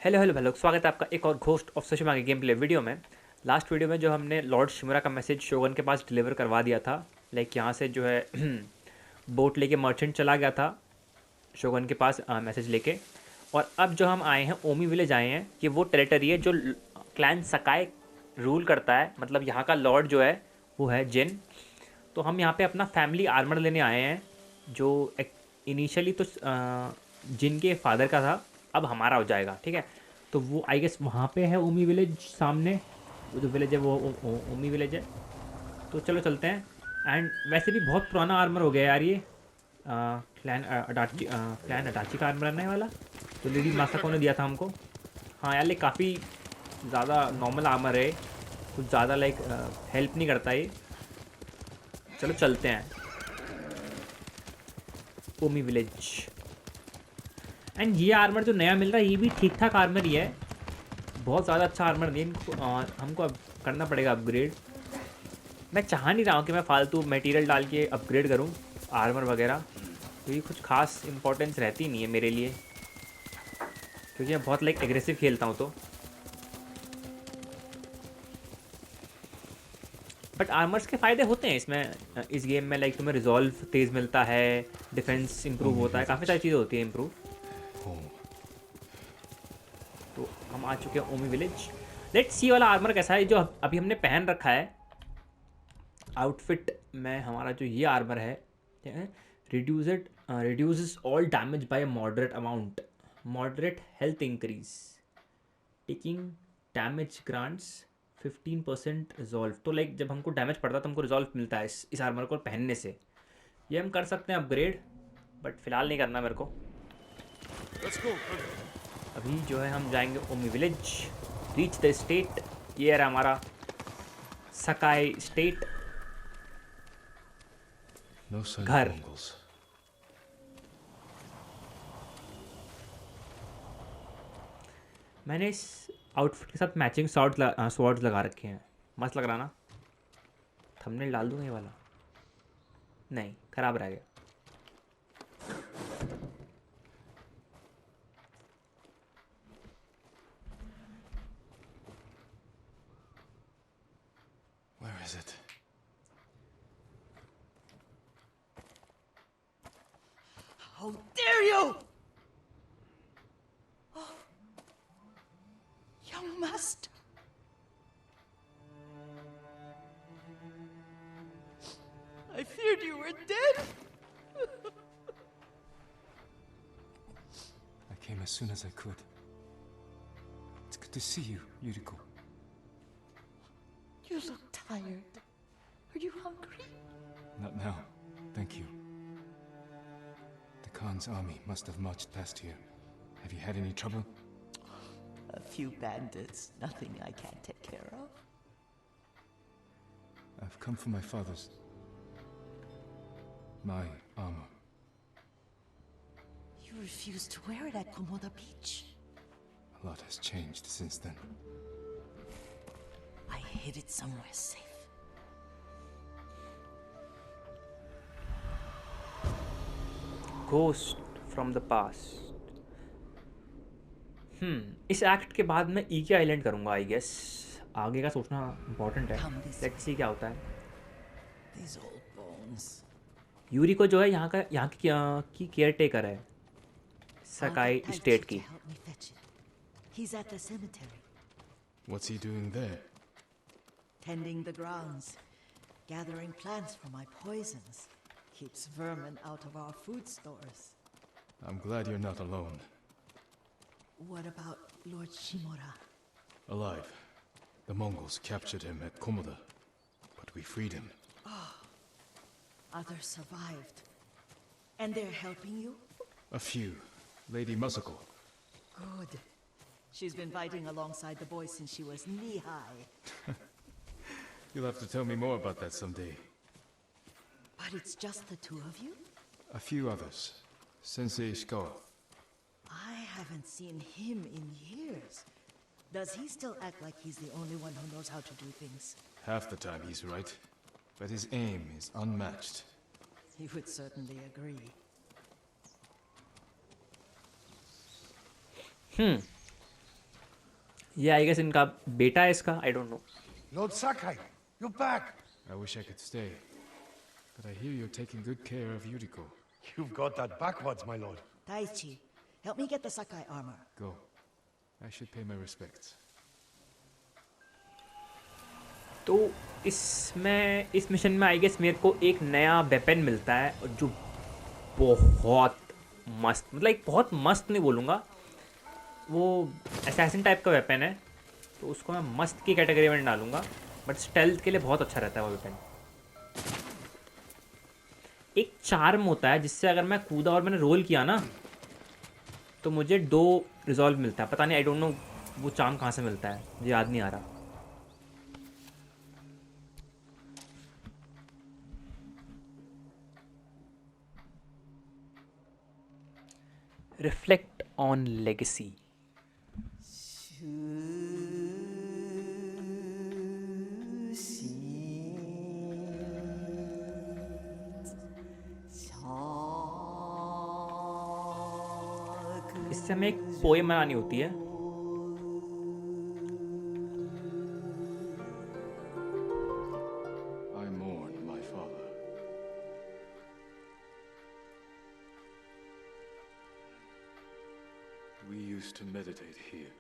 Hello hello hello, स्वागत है आपका एक और घोस्ट ऑफ सुशिमा के गेम प्ले वीडियो में। लास्ट वीडियो में जो हमने लॉर्ड शिमुरा का मैसेज शोगन के पास डिलीवर करवा दिया था, लाइक यहाँ से जो है बोट लेके मर्चेंट चला गया था शोगन के पास मैसेज लेके। और अब जो हम आए हैं ओमी विलेज आए हैं, ये वो टेरिटरी है जो क्लैन सकाई रूल करता है, मतलब यहाँ का लॉर्ड जो है वो है जिन। तो हम यहाँ पे अपना फैमिली आर्मर लेने आए हैं जो इनिशियली तो जिन के फादर का था, अब हमारा हो जाएगा, ठीक है। तो वो आई गेस वहाँ पे है ओमी विलेज सामने, वो जो विलेज है वो ओमी विलेज है। तो चलो चलते हैं। एंड वैसे भी बहुत पुराना आर्मर हो गया यार ये, क्लैन अटाची का आर्मर रहने वाला तो लेडी मासाको ने दिया था हमको। हाँ यार, लाइक काफ़ी ज़्यादा नॉर्मल आर्मर है, कुछ ज़्यादा लाइक हेल्प नहीं करता ये। चलो चलते हैं ओमी विलेज। एंड ये आर्मर जो नया मिल रहा है ये भी ठीक ठाक आर्मर ही है, बहुत ज़्यादा अच्छा आर्मर नहीं इनको। हमको अब करना पड़ेगा अपग्रेड। मैं चाह नहीं रहा हूँ कि मैं फालतू मटेरियल डाल के अपग्रेड करूँ आर्मर वगैरह, क्योंकि कुछ खास इंपॉर्टेंस रहती नहीं है मेरे लिए, क्योंकि मैं बहुत लाइक एग्रेसिव खेलता हूँ। तो बट आर्मर्स के फ़ायदे होते हैं इसमें, इस गेम में लाइक तुम्हें रिजॉल्व तेज़ मिलता है, डिफेंस इंप्रूव होता है, काफ़ी सारी चीज़ें होती हैं इंप्रूव। तो हम आ चुके हैं ओमी विलेज। लेट्स सी वाला आर्मर कैसा है जो अभी हमने पहन रखा है आउटफिट में। हमारा जो ये आर्मर है reduces all damage by moderate amount, moderate health increase, taking damage grants 15% resolve. तो लाइक जब हमको डैमेज पड़ता है तो हमको रिजॉल्व मिलता है इस आर्मर को पहनने से। ये हम कर सकते हैं अपग्रेड, बट फिलहाल नहीं करना मेरे को। अभी जो है हम जाएंगे ओमी विलेज, रीच द स्टेट। ये है हमारा सकाई स्टेट घर। मैंने इस आउटफिट के साथ मैचिंग स्वॉर्ड्स लगा रखे हैं, मस्त लग रहा ना। थंबनेल डाल दूंगा ये वाला, नहीं ख़राब रह गया। Where is it? How dare you! Oh, young master. I feared you were dead. I came as soon as I could. It's good to see you, Yuriko. You look tired. Are you hungry? Not now, thank you. The Khan's army must have marched past here. Have you had any trouble? A few bandits. Nothing I can't take care of. I've come for my father's. My armor. You refused to wear it at Komoda Beach. A lot has changed since then. I hid it somewhere safe. Ghost from the past. इस act के बाद मैं ई के island करूँगा I guess. आगे का सोचना important है। लेट्स सी क्या होता है। These old bones. यूरी को जो है यहाँ की केयर टेकर है सकाई I'll get स्टेट Taichi की। to help me fetch it. He's at the cemetery, What's he doing there? tending the grounds, gathering plants for my poisons. Keeps vermin out of our food stores. I'm glad you're not alone. What about Lord Shimura? Alive. The Mongols captured him at Komoda, but we freed him. Others survived. And they're helping you? A few. Lady Masako. Good. She's been fighting alongside the boys since she was knee-high. You'll have to tell me more about that someday. But it's just the two of you? A few others. Sensei Ishikawa. I haven't seen him in years. Does he still act like he's the only one who knows how to do things? Half the time he's right, but his aim is unmatched. He would certainly agree. ये I guess इनका बेटा है इसका, आई don't no. Lord Sakai, you're back. I wish I could stay, but I hear you're taking good care of Yuriko. You've got that backwards, my lord. Taichi, help me get the Sakai armor. Go. I should pay my respects. तो इसमें इस mission में I guess मेरे को एक नया weapon मिलता है और जो बहुत मस्त, मतलब एक बहुत मस्त नहीं बोलूँगा, वो असैसिन टाइप का वेपन है, तो उसको मैं मस्त की कैटेगरी में डालूँगा, बट स्टेल्थ के लिए बहुत अच्छा रहता है वो वेपन। एक चार्म होता है जिससे अगर मैं कूदा और मैंने रोल किया ना तो मुझे 2 रिजॉल्व मिलता है, पता नहीं, आई डोंट नो वो चार्म कहाँ से मिलता है, मुझे याद नहीं आ रहा। Reflect on legacy. इससे हमें एक पोएम बनानी होती है। I mourn my father. We used to meditate here.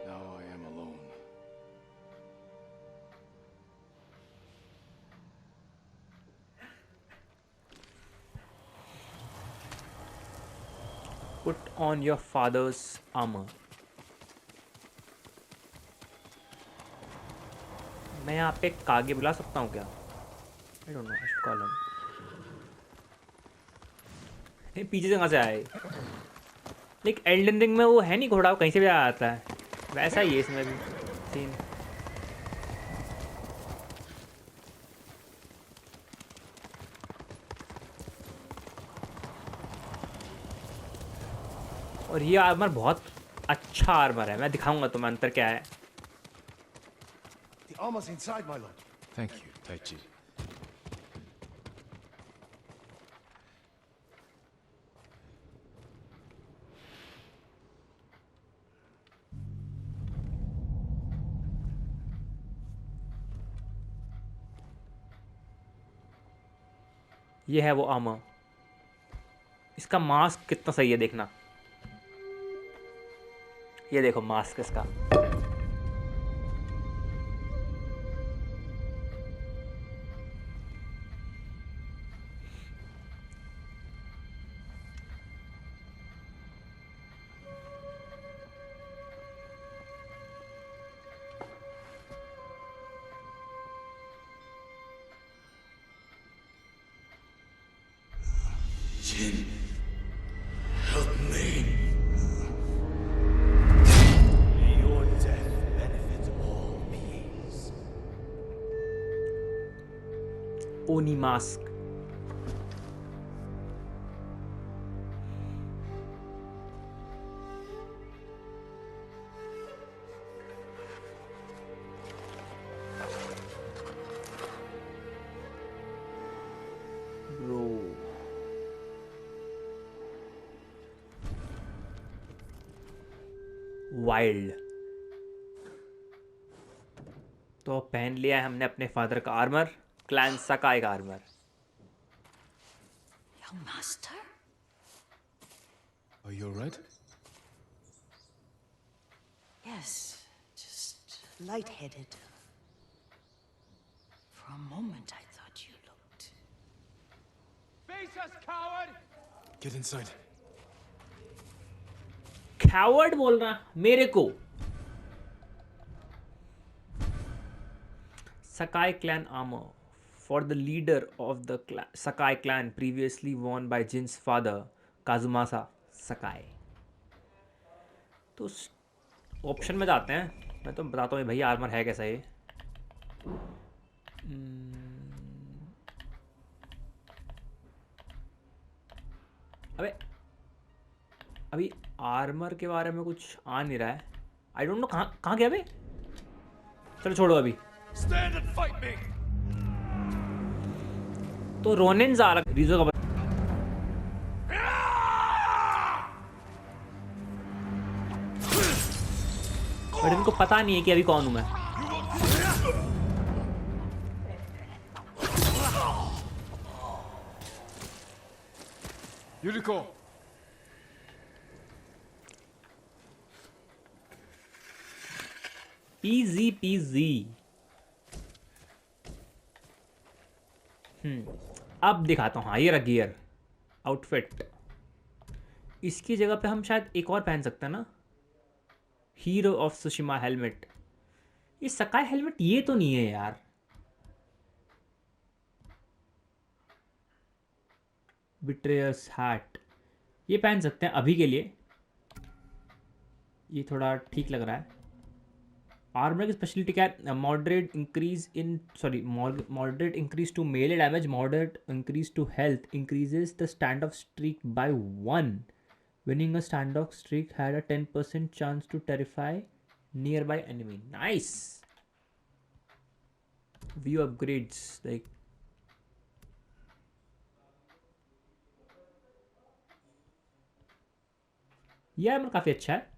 Now I am alone. Put on your father's armor. मैं यहाँ पे कागे बुला सकता हूँ क्या? I don't know, I should call him. नहीं, पीछे से कहाँ से आए? लेकिन एल्डन रिंग में वो है नहीं घोड़ा, वो कहीं से भी आ आता है, वैसा ही है इसमें भी सीन। और ये आर्मर बहुत अच्छा आर्मर है, मैं दिखाऊंगा तुम्हें अंतर क्या है। The armor's inside, my lord. Thank you, Taichi. ये है वो आर्मर। इसका मास्क कितना सही है देखना, ये देखो मास्क इसका। Jin, help me. May your death benefit all beings. ओनी मास्क। Bro wild. तो पहन लिया है हमने अपने फादर का आर्मर, क्लैन सकाई का armour. Young master? Are you alright? Yes, just lightheaded. For a moment I thought you looked. Face us, coward! Get inside. Coward बोल रहा मेरे को। Sakai clan armour for the leader of the Sakai clan previously worn by Jin's father Kazumasa Sakai. तो option में जाते हैं, मैं तो बताता हूँ भाई आर्मर है कैसा ये। अबे अभी आर्मर के बारे में कुछ आ नहीं रहा है, आई डोंट नो कहाँ गया बे। चलो छोड़ो अभी। Stand and fight me! तो रोनिन जा रहा रीजो का पता नहीं है कि अभी कौन हूँ मैं। Yuriko! Easy PG. अब दिखाता हूँ। हाँ ये रहा गियर आउटफिट। इसकी जगह पे हम शायद एक और पहन सकते हैं ना, हीरो ऑफ सुशिमा हेलमेट। ये सकाई हेलमेट ये तो नहीं है यार। बिट्रेयर्स हैट ये पहन सकते हैं अभी के लिए, ये थोड़ा ठीक लग रहा है। आर्मर की स्पेशलिटी क्या है? Moderate increase in moderate increase to melee damage, moderate increase to health, increases the standoff streak by 1। Winning a standoff streak had a 10% chance to terrify nearby enemy. Nice. View upgrades like ये armour काफ़ी अच्छा है।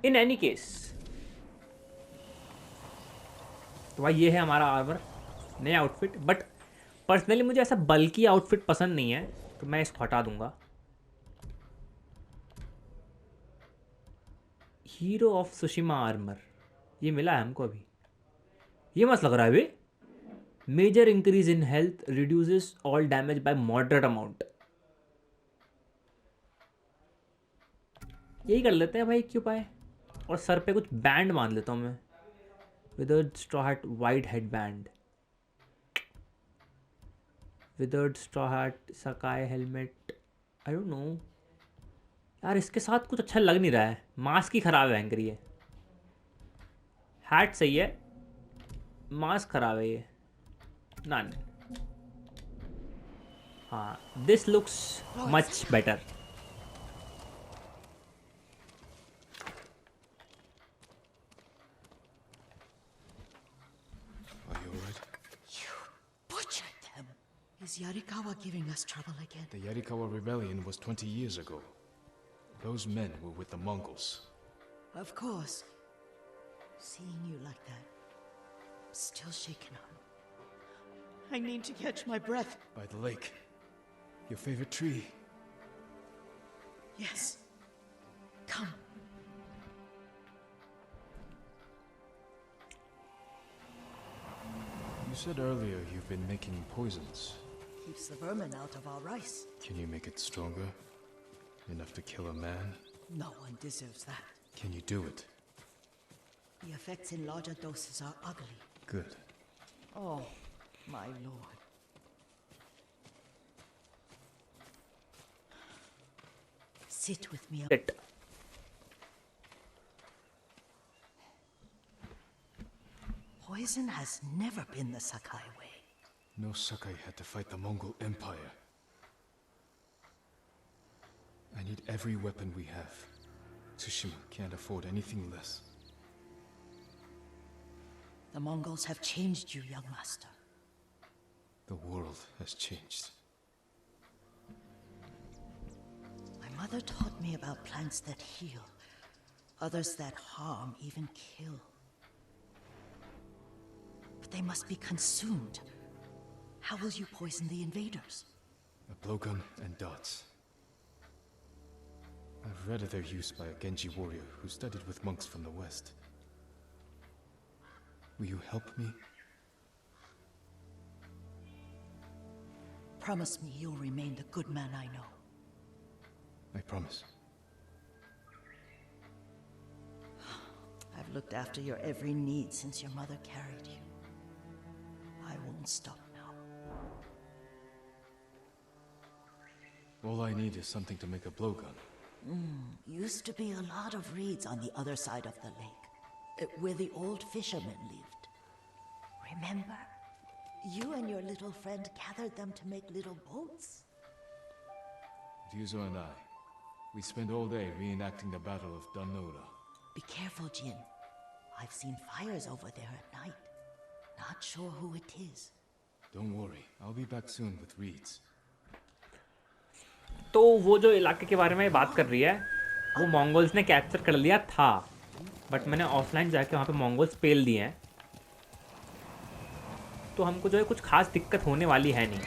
In any case तो भाई ये है हमारा armour, नया आउटफिट। बट पर्सनली मुझे ऐसा बल्कि आउटफिट पसंद नहीं है, तो मैं इसको हटा दूंगा। हीरो ऑफ सुशिमा आर्मर ये मिला है हमको अभी। ये मस्त लग रहा है अभी। Major increase in health, reduces all damage by moderate amount. यही कर लेते हैं भाई, क्यों पाए। और सर पे कुछ बैंड मान लेता हूँ मैं, withered straw hat wide head band, withered straw hat सकाई हेलमेट। आई डोंट नो यार, इसके साथ कुछ अच्छा लग नहीं रहा है। मास्क ही खराब है एंकर। ये हैट सही है, मास्क खराब है ये। नन। हाँ this looks much better. Are you alright? You butchered them. Is Yarikawa giving us trouble again? The Yarikawa rebellion was 20 years ago. Those men were with the Mongols. Of course. Seeing you like that, I'm still shaken up. I need to catch my breath. By the lake. Your favorite tree. Yes. Come. You said earlier you've been making poisons. Keeps the vermin out of our rice. Can you make it stronger? Enough to kill a man? No one deserves that. Can you do it? The effects in larger doses are ugly. Good. Oh, my lord. Sit with me. It. Poison has never been the Sakai way. No Sakai had to fight the Mongol Empire. I need every weapon we have. Tsushima can't afford anything less. The Mongols have changed you, young master. The world has changed. My mother taught me about plants that heal, others that harm, even kill. But they must be consumed. How will you poison the invaders? A blowgun and dots. I've read of their use by a Genji warrior who studied with monks from the west. Will you help me? Promise me you'll remain the good man I know. I promise. I've looked after your every need since your mother carried you. I won't stop now. All I need is something to make a blowgun. Used to be a lot of reeds on the other side of the lake, where the old fishermen lived. Remember? You and your little friend gathered them to make little boats. Ryuzo and I, we spend all day reenacting the Battle of Danora. Be careful, Jin. I've seen fires over there at night. Not sure who it is. Don't worry, I'll be back soon with reeds. तो वो जो इलाके के बारे में बात कर रही है, वो मंगोल्स ने कैप्चर कर लिया था। बट मैंने ऑफलाइन जाके वहाँ पे मंगोल्स पेल दिए हैं, तो हमको जो है कुछ खास दिक्कत होने वाली है नहीं।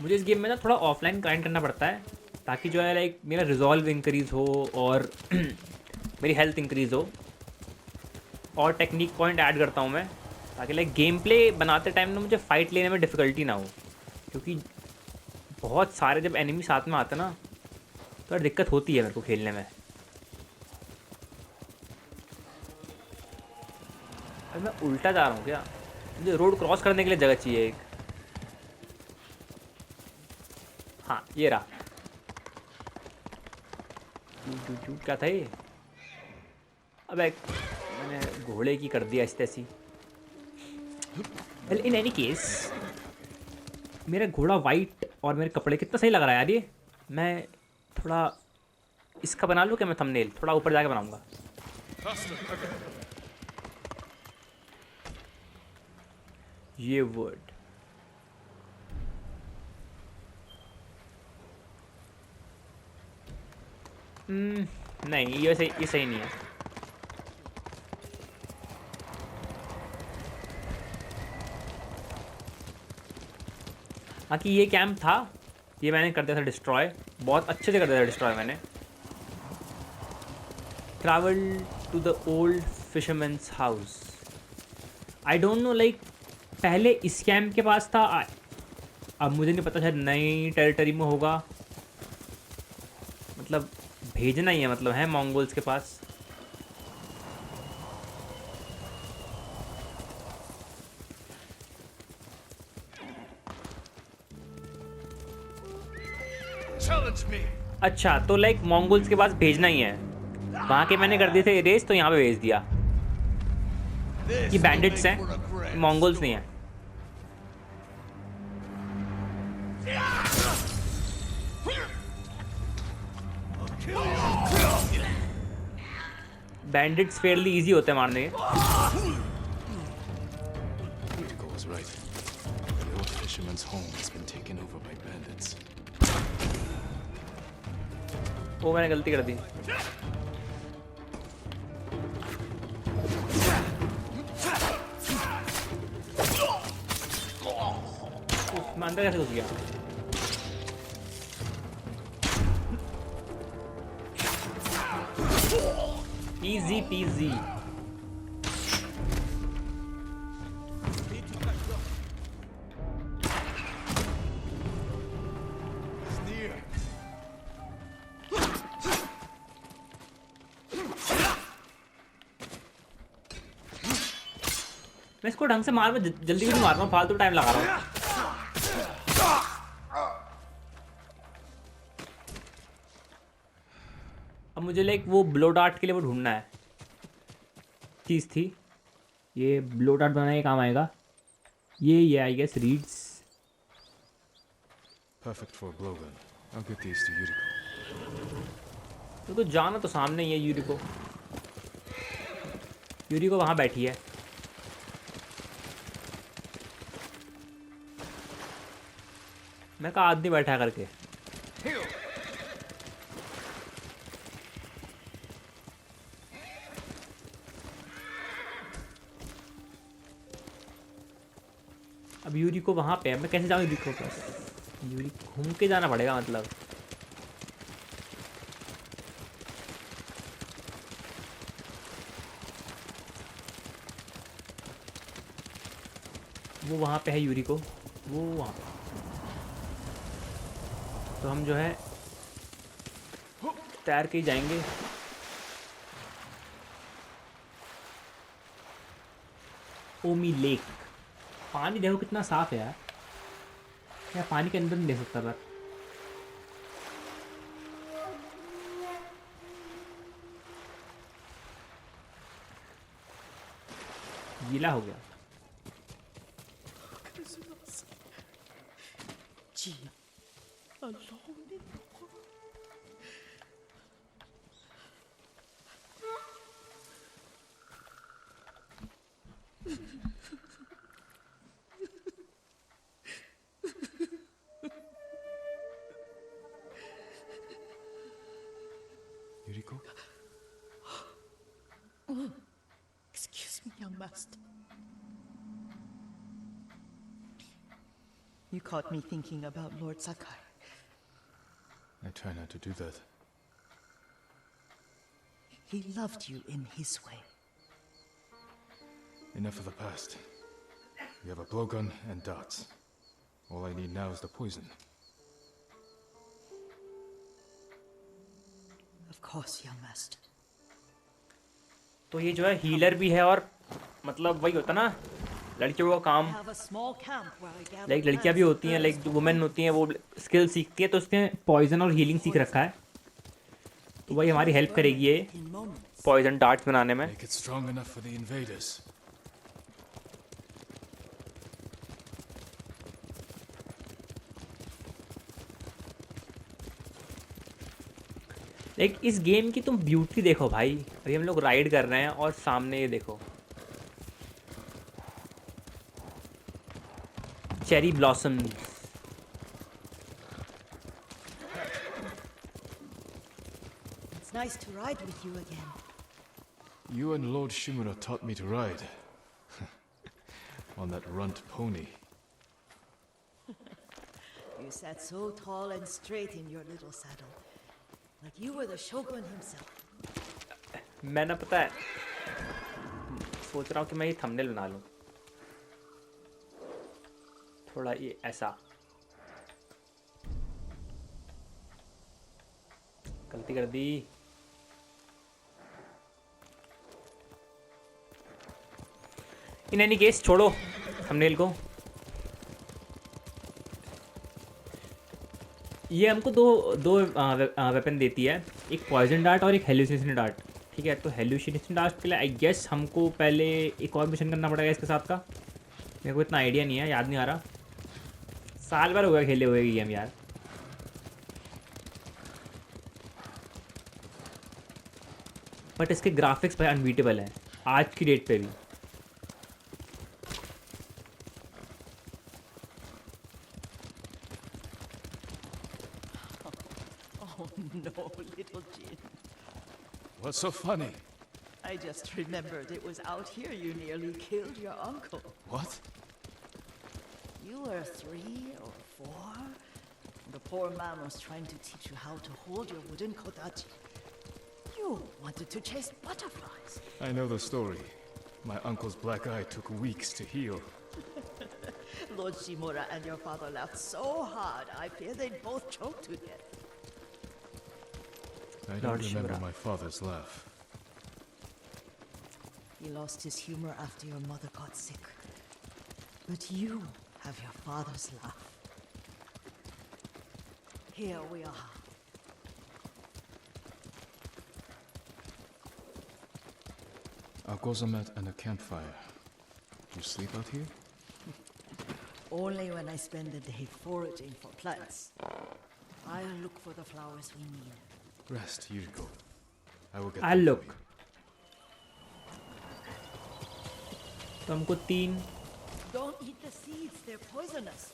मुझे इस गेम में ना थोड़ा ऑफलाइन ग्राइंड करना पड़ता है, ताकि जो है लाइक मेरा रिजॉल्व इंक्रीज़ हो और मेरी हेल्थ इंक्रीज़ हो। और टेक्निक पॉइंट ऐड करता हूँ मैं, ताकि लाइक गेम प्ले बनाते टाइम ना मुझे फ़ाइट लेने में डिफ़िकल्टी ना हो, क्योंकि बहुत सारे जब एनिमी साथ में आते ना तो दिक्कत होती है मेरे को खेलने में। अरे मैं उल्टा जा रहा हूँ क्या? मुझे रोड क्रॉस करने के लिए जगह चाहिए एक। हाँ ये रहा। क्या था ये? अब एक मैंने घोड़े की कर दिया ऐसी तैसी। वेल इन एनी केस, मेरा घोड़ा वाइट और मेरे कपड़े कितना सही लग रहा है यार ये। मैं थोड़ा इसका बना लूँ क्या मैं थंबनेल? थोड़ा ऊपर जाके बनाऊँगा। ये वर्ड नहीं, ये सही नहीं है। बाकी ये कैंप था, ये मैंने कर दिया था डिस्ट्रॉय, बहुत अच्छे से कर दिया था डिस्ट्रॉय मैंने। Travel to the old fisherman's house. I don't know like पहले इस कैंप के पास था, अब मुझे नहीं पता शायद नई टेरिटरी में होगा। मतलब भेजना ही है, मतलब है मंगोल्स के पास। Challenge me. अच्छा तो लाइक मंगोल्स के पास भेजना ही है। वहाँ के मैंने कर दिए थे इरेज, तो यहाँ पे भेज दिया। This ये will बैंडिट्स make हैं, for a grand मंगोल्स नहीं हैं। बैंडिट्स फेयरली इजी होते हैं मारने के। Yuriko was right. The old fisherman's home has been taken over by bandits. वो मैंने गलती कर दी। मैं अंदर कैसे घुस गया? Easy PG. मैं इसको ढंग से मार, मैं जल्दी भी नहीं मार रहा हूँ, फालतू टाइम लगा रहा हूँ। अब मुझे लाइक वो ब्लो डार्ट के लिए वो ढूंढना है, चीज़ थी ये। ब्लो डार्ट बनाने के काम आएगा ये I guess reeds. Perfect for a blowgun. I'll get these to Yuriko. तो जाना तो सामने ही है यूरिको। यूरिको वहाँ बैठी है। मैं कहा आदमी बैठा है करके। अब यूरिको वहाँ पे है, मैं कैसे जाऊँ यूरिको के पास? यूरी घूम के जाना पड़ेगा मतलब। वो वहाँ पे है यूरिको, वो वहाँ पे। तो हम जो है तैर के ही जाएंगे। ओमी लेक, पानी देखो कितना साफ है यार। क्या पानी के अंदर नहीं देख सकता पर गीला हो गया। Yuriko? You caught me thinking about Lord Sakai. I try not to do that. He loved you in his way. Enough of the past. We have a blowgun and darts. All I need now is the poison. Of course, young master. तो ये जो है healer भी है और मतलब वही होता ना लड़कियों का काम I have a small camp where I gather like लड़कियां भी plants होती हैं and लाइक herbs जो to वुमेन make होती हैं वो स्किल सीखती है तो उसने पॉइजन और हीलिंग सीख रखा है तो वही हमारी हेल्प करेगी ये in moments. पॉइजन डार्ट्स बनाने में Make it strong enough for the invaders. Like इस गेम की तुम ब्यूटी देखो भाई अभी हम लोग राइड कर रहे हैं और सामने ये देखो cherry blossoms It's nice to ride with you again. You and Lord Shimura taught me to ride. On that runt pony. You sat so tall and straight in your little saddle, like you were the shogun himself. मैं ना पता है सोच रहा हूँ कि मैं ये थंबनेल बना लूँ थोड़ा ये ऐसा गलती कर दी इन एनी केस छोड़ो थंबनेल को ये हमको दो वेपन देती है एक पॉइजन डार्ट और एक हेल्यूसिनेशन डार्ट ठीक है तो हेल्यूसिनेशन डार्ट के लिए आई गेस हमको पहले एक और मिशन करना पड़ेगा इसके साथ का मेरे को इतना आइडिया नहीं है याद नहीं आ रहा साल भर हो गया खेले हुए गेम यार बट इसके ग्राफिक्स भाई अनबीटेबल हैं आज की डेट पे भी Oh no, little Jin. What's so funny? I just remembered it was out here you nearly killed your uncle. What? You were 3 or 4? The poor man was trying to teach you how to hold your wooden kodachi. You wanted to chase butterflies. I know the story. My uncle's black eye took weeks to heal. Lord Shimura and your father laughed so hard, I fear they'd both choke to death. I don't Lord remember Shimura. my father's laugh. He lost his humor after your mother got sick. But you have your father's laugh. Here we are. A gozamat and a campfire. You sleep out here? Only when I spend the day foraging for plants. I'll look for the flowers we need. Rest, Yuriko. I will get I'll them for look. you. तो हमको 3 Don't eat the seeds, they're poisonous.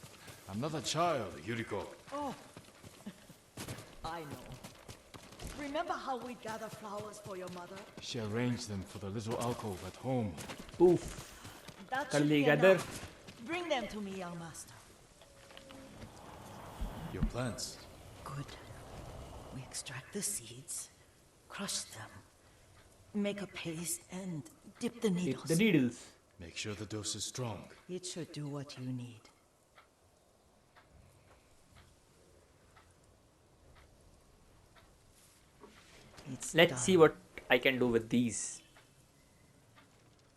I'm not a child, Yuriko. Oh, I know. Remember how we gather flowers for your mother? She arranged them for the little alcove at home. उफ That कर should be लेगा इधर enough. Bring them to me, young master. Your plants. Good. We extract the seeds, crush them, make a paste, and dip the needles. the needles Make sure the dose is strong. It should do what you need. It's let's done. see what I can do with these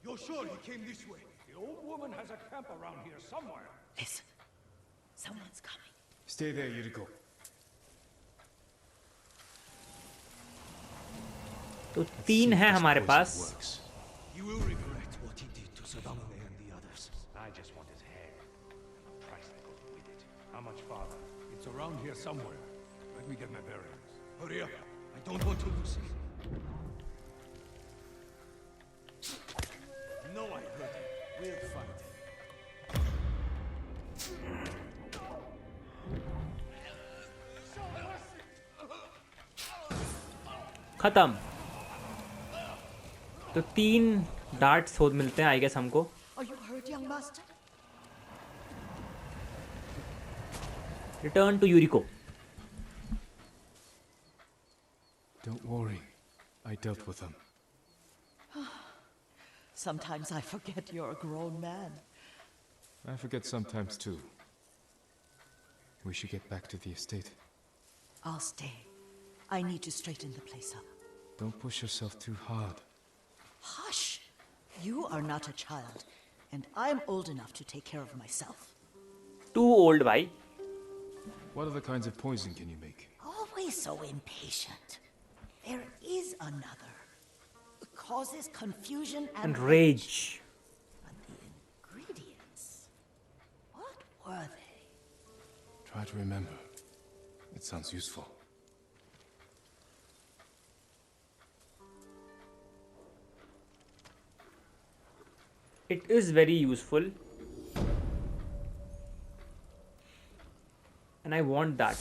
You're sure he came this way? The old woman has a camp around here somewhere. Listen, someone's coming. Stay there, Yuriko. तो Let's 3 see if है this hamaरे poison pass works. He will regret what he did to Sadame and the others. I just want his hair. And the price that goes with it. How much farther? It's around here somewhere. Let me get my bearings. Hurry up. I don't want to lose him. No, I heard him. We'll fight him. खत्म तो 3 darts मिलते हैं I guess हमको Are you hurt, young master? Return to Yuriko. Don't worry. I dealt with them. Sometimes I forget you're a grown man. I forget sometimes too. We should get back to the estate. I'll stay. I need to straighten the place up. Don't push yourself too hard. Hush! You are not a child, and I'm old enough to take care of myself. Too old, bhai. What other kinds of poison can you make? Always so impatient. There is another. It causes confusion And rage. But the ingredients, what were they? Try to remember. It sounds useful. It is very useful. And I want that.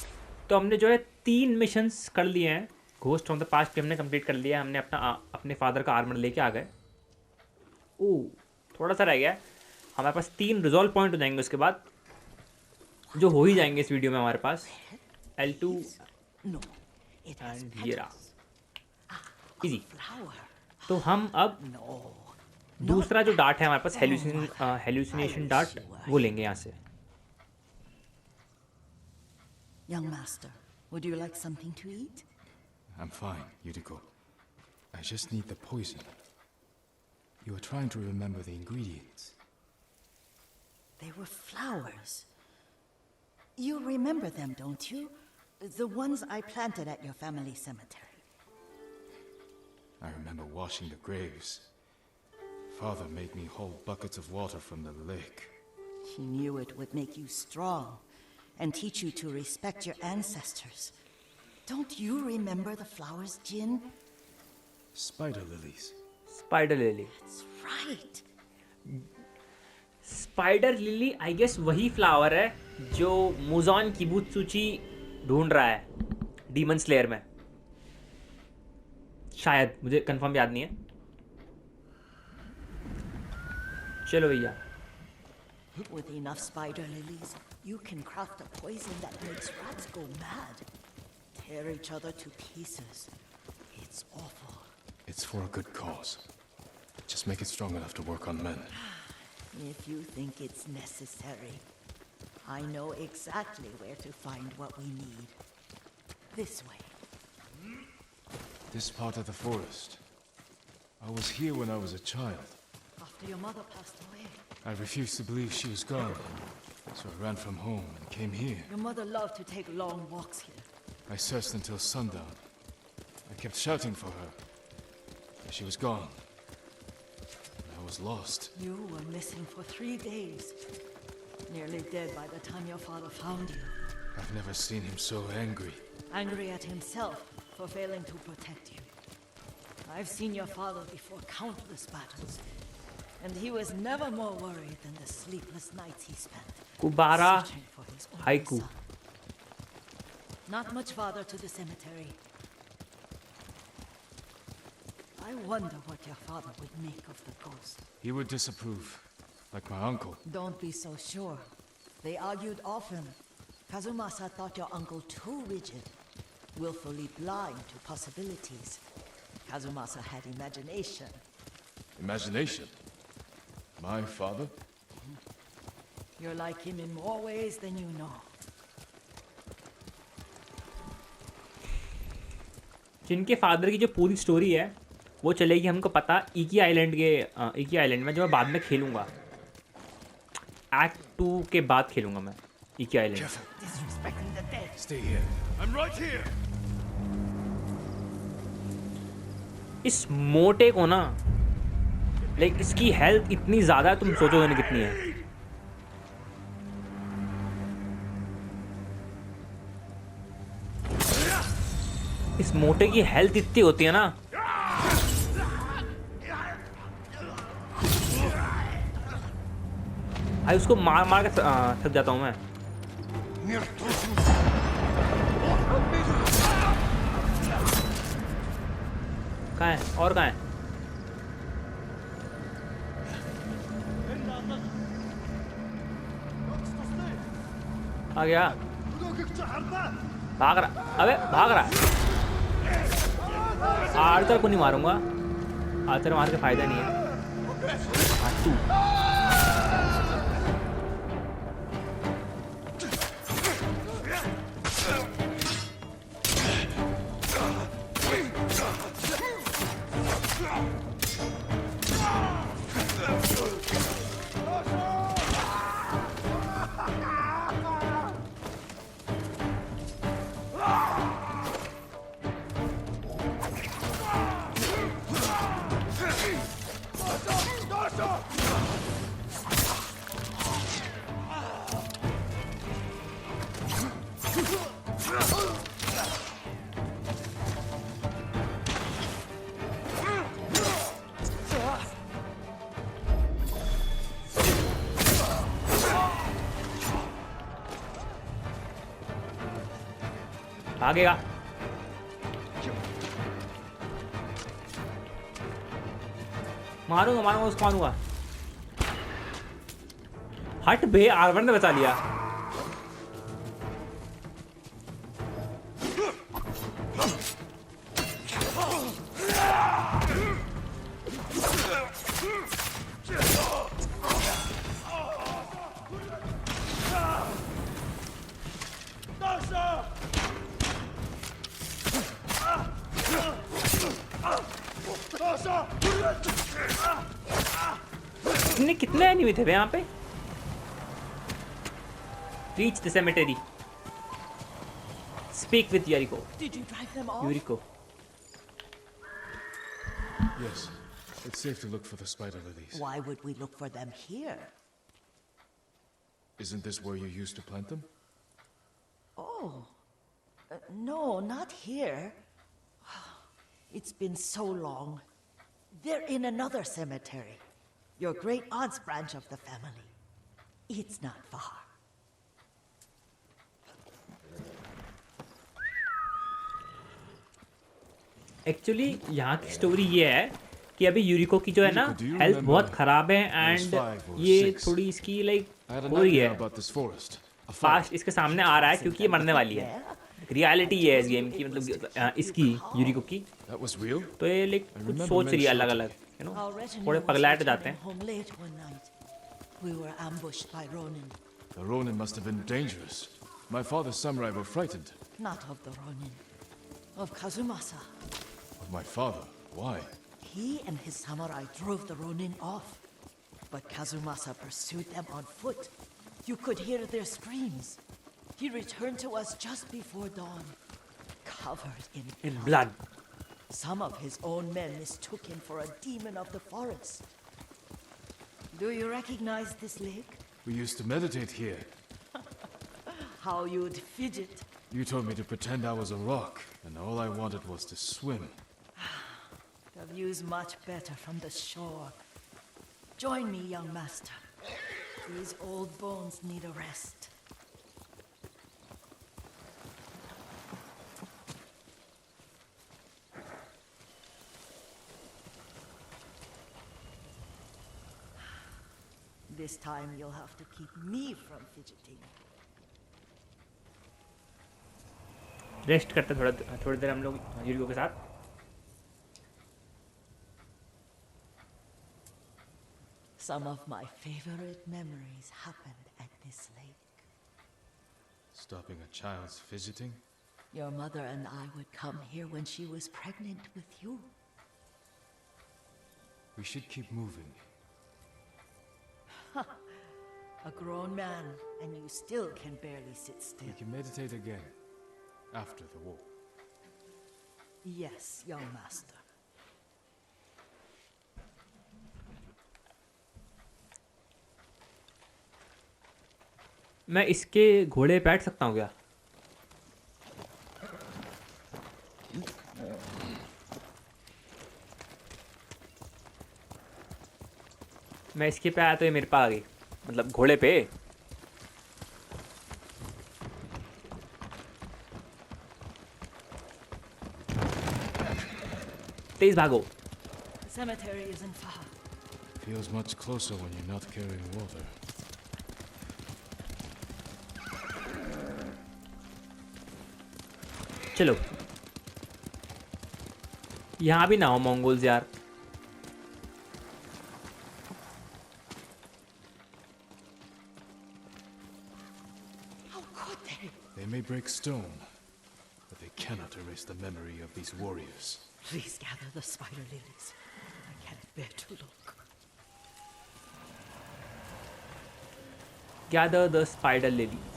तो हमने जो है 3 missions कर लिए हैं. Ghost of the past भी हमने complete कर लिया. हमने अपने फादर का आर्मर लेके आ गए. ओह, थोड़ा सा रह गया है. हमारे पास 3 रिजॉल्व पॉइंट हो जाएंगे उसके बाद, जो हो ही जाएंगे इस वीडियो में हमारे पास. L2 No, it has and हीरा. petals. इजी. Flower. तो हम अब No. दूसरा जो डार्ट है हमारे पास, हेल्यूसिनेशन डार्ट, वो लेंगे यहाँ से. Young master, would you like something to eat? I'm fine, Yuriko. I just need the poison. You are trying to remember the ingredients. They were flowers. You remember them, don't you? The ones I planted at your family cemetery. I remember washing the graves. Father made me hold buckets of water from the lake. He knew it would make you strong and teach you to respect your ancestors. Don't you remember the flowers, Jin? Spider lilies. Spider lily. That's right. Spider lily I guess वही flower है जो मुजॉन किबुत्सुची ढूंढ रहा है demon slayer में. शायद, मुझे confirm याद नहीं है. चलो भैया. With enough spider lilies, you can craft a poison that makes rats go mad. Tear each other to pieces. It's awful. It's for a good cause. Just make it strong enough to work on men. If you think it's necessary, I know exactly where to find what we need. This way. This part of the forest. I was here when I was a child. After your mother passed away. I refused to believe she was gone. So I ran from home and came here. Your mother loved to take long walks here. I searched until sundown. I kept shouting for her. But she was gone. I was lost. You were missing for 3 days. Nearly dead by the time your father found you. I've never seen him so angry. Angry at himself for failing to protect you. I've seen your father before countless battles. And he was never more worried than the sleepless nights he spent Kubara searching for his only Haiku. son. Not much farther to the cemetery. I wonder what your father would make of the ghost. He would disapprove, like my uncle. Don't be so sure. They argued often. Kazumasa thought your uncle too rigid, willfully blind to possibilities. Kazumasa had imagination. Imagination? My father? You're like him in more ways than you know. जिनके father की जो पूरी story है वो चलेगी हमको पता इकी island में, जो मैं बाद में खेलूँगा. एक्ट 2 के बाद खेलूँगा मैं इकी island. Disrespecting the dead. Stay here. I'm right here. इस मोटे को ना, लाइक इसकी हेल्थ इतनी ज़्यादा है, तुम सोचोगे नहीं कितनी है. इस मोटे की हेल्थ इतनी होती है ना. भाई उसको मार मार के थक जाता हूँ मैं. कहाँ है और कहाँ है? आ गया. भाग रहा, अबे भाग रहा। आर्थर को नहीं मारूंगा, आर्थर मार के फायदा नहीं है। तू भागेगा। मारूंगा मारूंगा उसको मारूंगा। हट बे, आर्वर ने बचा लिया। कितने एनिमी थे यहाँ पे? Reach the cemetery. Speak with Yuriko. Did you drive them off? Yuriko. Yes. It's safe to look for the spider lilies. Why would we look for them here? Isn't this where you used to plant them? Oh. No, not here. It's been so long. They're in another cemetery. Your great aunt's branch of the family. It's not far. Actually यहाँ की story ये है कि अभी यूरिको की जो है ना हेल्थ बहुत ख़राब है एंड ये थोड़ी इसकी लाइक हो रही है, फास्ट इसके सामने आ रहा है क्योंकि ये मरने वाली है। रियलिटी ये है इस गेम की, मतलब इसकी यूरिको की। तो ये लाइक कुछ सोच रही है अलग अलग, यू नो, थोड़े पगलाट जाते हैं। We were ambushed by Ronin. The Ronin must have been dangerous. My father's samurai were frightened. Not of the Ronin. Of Kazumasa. Of my father? Why? He and his samurai drove the Ronin off. But Kazumasa pursued them on foot. You could hear their screams. He returned to us just before dawn, covered in blood. Some of his own men mistook him for a demon of the forest. Do you recognize this lake? We used to meditate here. How you'd fidget. You told me to pretend I was a rock, and all I wanted was to swim. The view's much better from the shore. Join me, young master. These old bones need a rest. This time you'll have to keep me from fidgeting. Rest करते थोड़ी देर हम लोग यूरिको के साथ। Some of my favorite memories happened at this lake. Stopping a child's fidgeting? Your mother and I would come here when she was pregnant with you. We should keep moving. A grown man, and you still can barely sit still. We can meditate again, after the war. Yes, young master. मैं इसके घोड़े बैठ सकता हूँ क्या? मैं इसके पे आया तो ये मेरे पे आ गई, मतलब घोड़े पे। तेज भागो। The cemetery isn't far. Feels much closer when you're not carrying water. चलो यहाँ भी ना हो मंगोल्स यार। How could they? They may break stone, but they cannot erase the memory of these warriors. Please gather the spider lilies. I can't bear to look. Gather the spider lilies.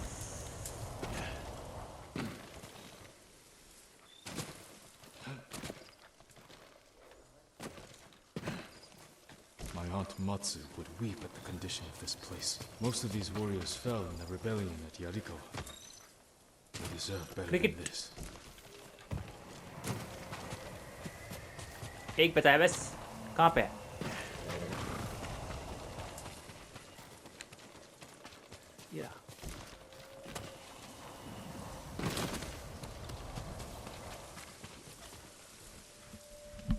My aunt Matsu would weep at the condition of this place. Most of these warriors fell in the rebellion at Yariko. They deserve better Cricket. than this. एक बचा है बस। कहाँ पे है? ये रहा।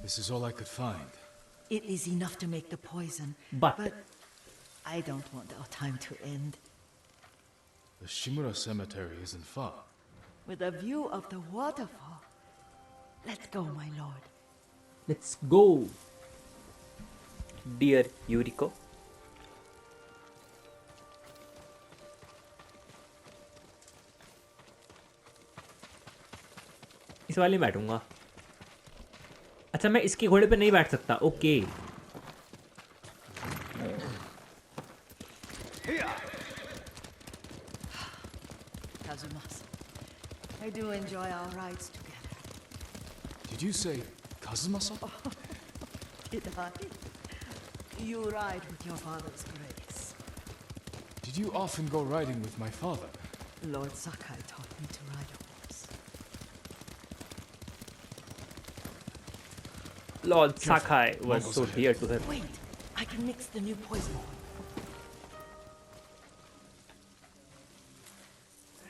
This is all I could find. It is enough to make the poison. But I don't want our time to end. The Shimura cemetery isn't far. With a view of the waterfall. Let's go, my lord. let's go, dear Yuriko. इस वाले में बैठूंगा। अच्छा मैं इसके घोड़े पे नहीं बैठ सकता। Okay Kazumasa, I do enjoy our rides together. Did you say Kazumasa? Did I? You ride with your father's grace. Did you often go riding with my father? Lord Sakai taught me to ride a horse. Lord Sakai was so dear to him. Wait, I can mix the new poison.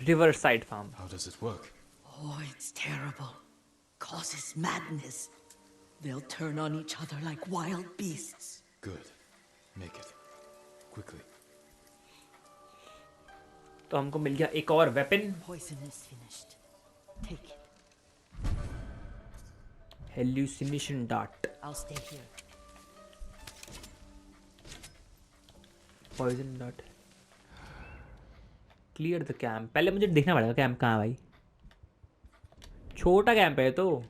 Riverside Farm. How does it work? Oh, it's terrible. Causes madness. They'll turn on each other like wild beasts. Good. Make it. Quickly. तो हमको मिल गया एक और weapon. Poison is finished. Take it. Hallucination dart. I'll stay here. Poison dart. Clear the camp. पहले मुझे देखना पड़ेगा camp कहाँ है भाई। छोटा कैंप है तो।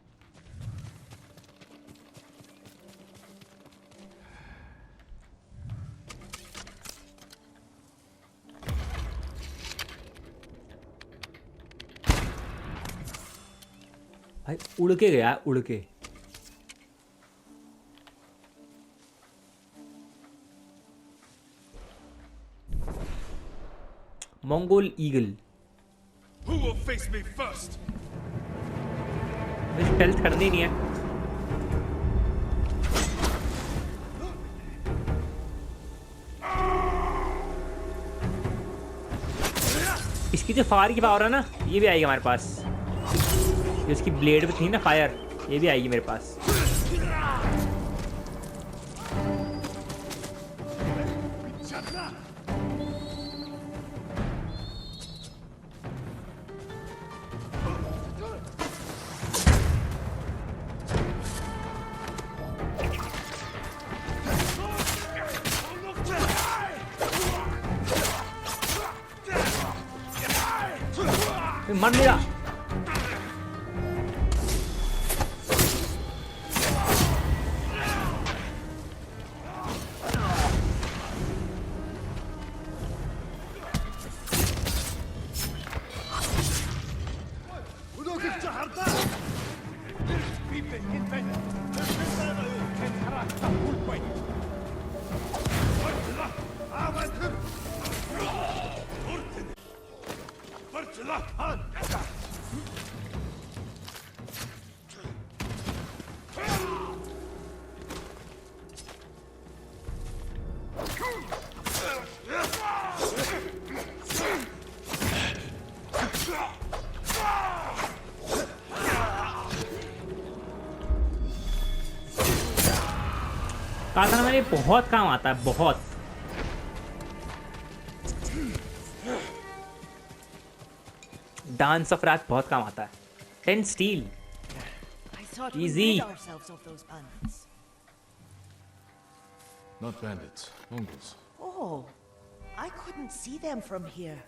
भाई उड़ के गया, उड़ के। Mongol Eagle. Who will face me first? मुझे stealth करनी नहीं है। इसकी जो फायर की पावर है ना, ये भी आएगी हमारे पास। जो इसकी ब्लेड पे थी ना फायर, ये भी आएगी मेरे पास। मर मेरा। काटना मेरे बहुत काम आता है, बहुत। डांस ऑफ रात बहुत काम आता है। 10 steel. I thought Easy. we rid ourselves of those bandits. Not bandits, Mongols. Oh, I couldn't see them from here.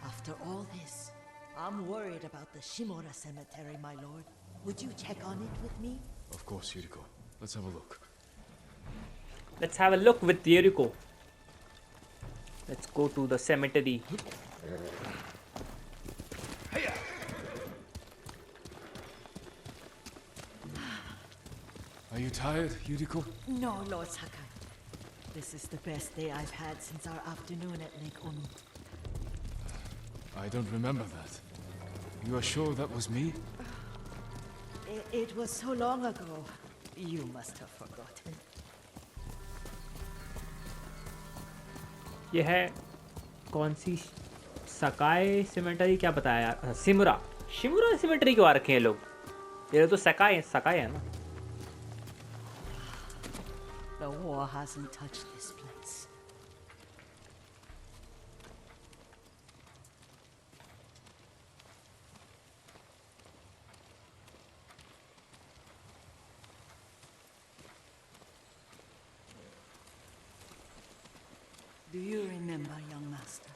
After all this, I'm worried about the Shimura cemetery, my lord. Would you check on it with me? Of course, Yuriko. Let's have a look. Let's have a look with Yuriko. Let's go to the cemetery. Are you tired, Yuriko? No, Lord Sakai. This is the best day I've had since our afternoon at Lake Omi. I don't remember that. You are sure that was me? It was so long ago. You must have forgotten. ये है कौन सी सकाई सिमेंटरी क्या बताया यार शिमुरा शिमुरा सिमेंटरी क्यों आ रखे हैं लोग ये तो सकाई है ना The war hasn't touched this place. Do you remember, young master?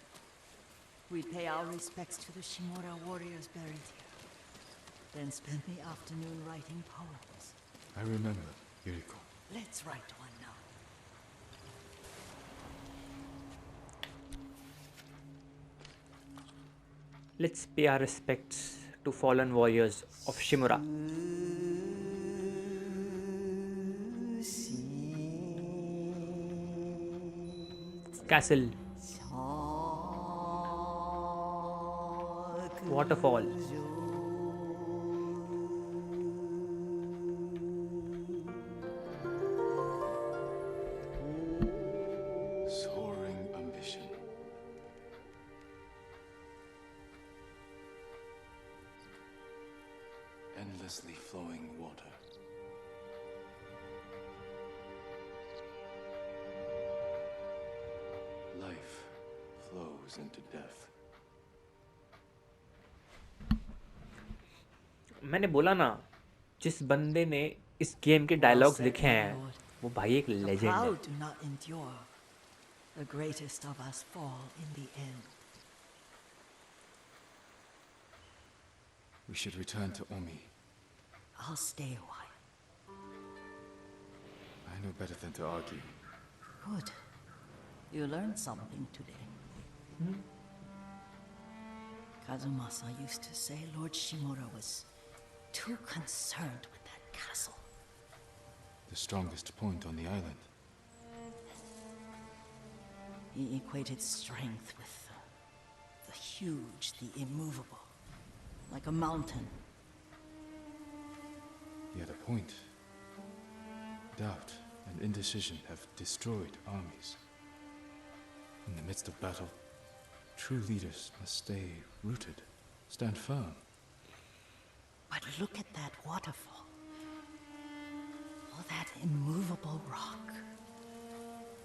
We pay our respects to the Shimura warriors buried here, then spend the afternoon writing poems. I remember, Yuriko. Let's write one now. Let's pay our respects to fallen warriors of Shimura. Castle. Waterfall. Soaring ambition. Endlessly flowing water. Life flows into death. मैंने बोला ना जिस बंदे ने इस game के dialogues लिखे हैं वो भाई एक The लेजेंड है proud do not endure. The greatest of us fall in the end. We should return to Omi. I'll stay a while. I know better than to argue. Good. You learned something today. Kazumasa used to say Lord Shimura was too concerned with that castle. The strongest point on the island. He equated strength with the huge, the immovable, like a mountain. He had a point. Doubt and indecision have destroyed armies. In the midst of battle, true leaders must stay rooted, stand firm. But look at that waterfall. All that immovable rock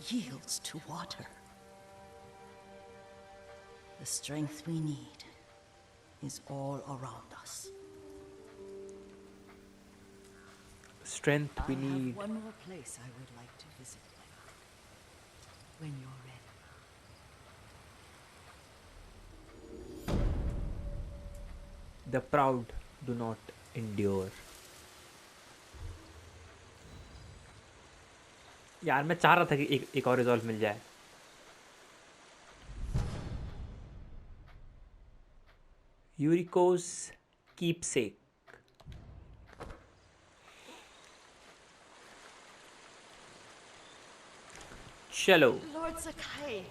yields to water. The strength we need is all around us. strength we I need have one more place I would like to visit, my lord. When you're ready. the proud do not endure यार मैं चाह रहा था कि एक और resolve मिल जाए यूरिको's keepsake चलो Lord Sakai.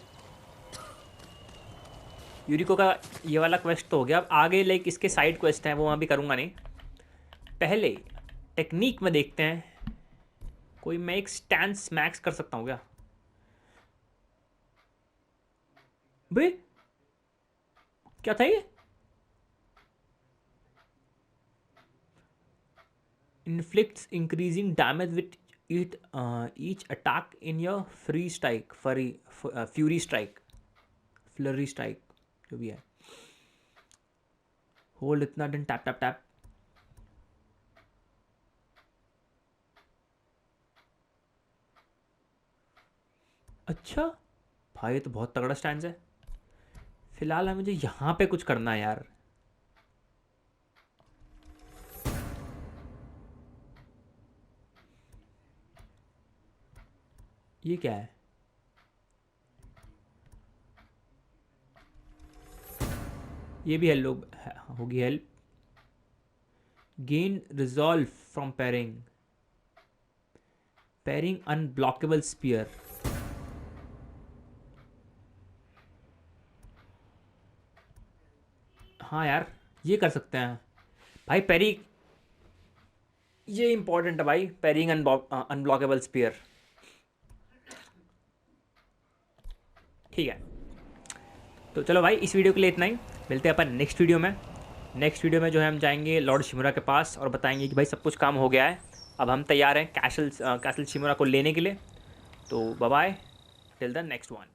यूरिको का ये वाला क्वेस्ट तो हो गया अब आगे लाइक इसके साइड क्वेस्ट हैं वो वहाँ भी करूँगा नहीं पहले टेक्निक में देखते हैं कोई मैं एक स्टैंस मैक्स कर सकता हूँ क्या बे क्या था ये inflicts increasing damage with each attack in your free strike fury strike flurry strike जो भी है होल्ड इतना दिन टैप टैप टैप। अच्छा भाई ये तो बहुत तगड़ा स्टैंड है। फिलहाल है मुझे यहाँ पे कुछ करना है यार। ये क्या है? ये भी हेल्प होगी। Help gain resolve from pairing. Pairing unblockable spear. हाँ यार ये कर सकते हैं भाई। पेरी ये इंपॉर्टेंट है भाई, पेरिंग अनब्लॉकेबल स्पीयर। ठीक है तो चलो भाई इस वीडियो के लिए इतना ही। मिलते हैं अपन नेक्स्ट वीडियो में। नेक्स्ट वीडियो में जो है हम जाएंगे लॉर्ड शिमुरा के पास और बताएंगे कि भाई सब कुछ काम हो गया है, अब हम तैयार हैं कैसल शिमुरा को लेने के लिए। तो bye bye till the next one.